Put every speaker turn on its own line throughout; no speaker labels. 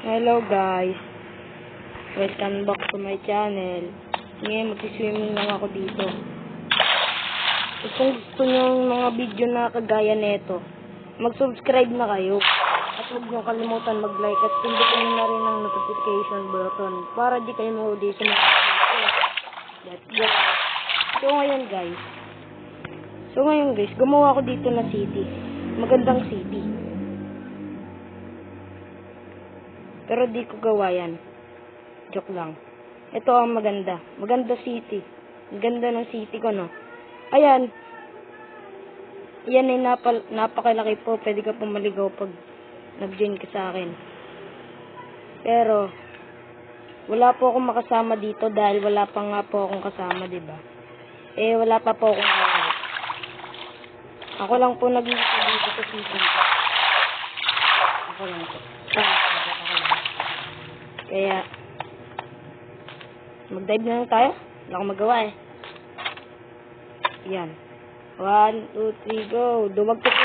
Hello guys, welcome back to my channel. Ngayon mag-swimming lang ako dito. Kung gusto nyo mga video na kagaya nito, mag-subscribe na kayo. At huwag nyo kalimutan mag-like at pindutin na rin ang notification button para di kayo mahuli sa mga video. Let's go! So ngayon guys, gumawa ako dito na city. Magandang city. Pero di ko gawa yan. Joke lang. Ito ang maganda. Maganda city. Ganda ng city ko, no? Ayan. Yan ay napakalaki po. Pwede ka pumaligaw pag nag-join ka sa akin. Pero, wala po akong makasama dito dahil wala pa nga po akong kasama, diba? Wala pa po akong kasama. Ako lang po nag-iisa dito sa city ko. Ako lang po. Kaya, mag-dive na lang tayo. Wala akong magawa eh. Yan. 1, 2, 3, go. Dumagpag ko.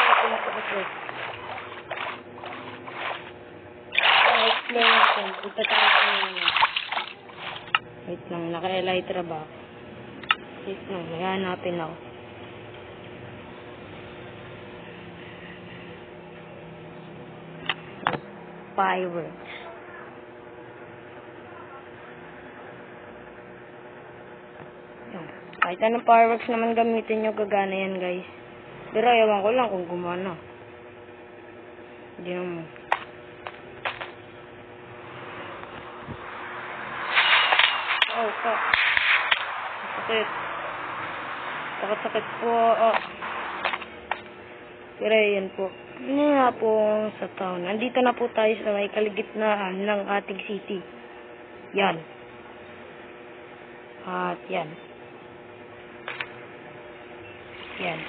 Explore natin. Punta tayo sa mga. Wait lang, naka-elytra ba? Wait lang, naghahanapin ako. Fireworks. Kahit anong fireworks naman gamitin nyo, gagana yan guys. Pero ewan ko lang kung gumana. Hindi naman. Oh, fuck. Sakit. Sakit po. Oh. Pero yan po. Hindi nga po sa town. Nandito na po tayo sa may kaligitnaan ng ating city. Yan. At yan. Yan.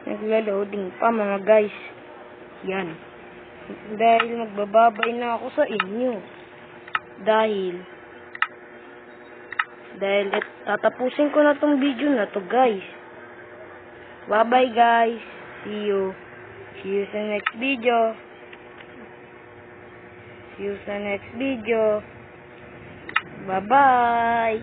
Nagla-loading pa mga guys. Yan. Dahil magbababay na ako sa inyo. Dahil tatapusin ko na tong video na to guys. Bye bye guys. See you sa next video. Bye bye.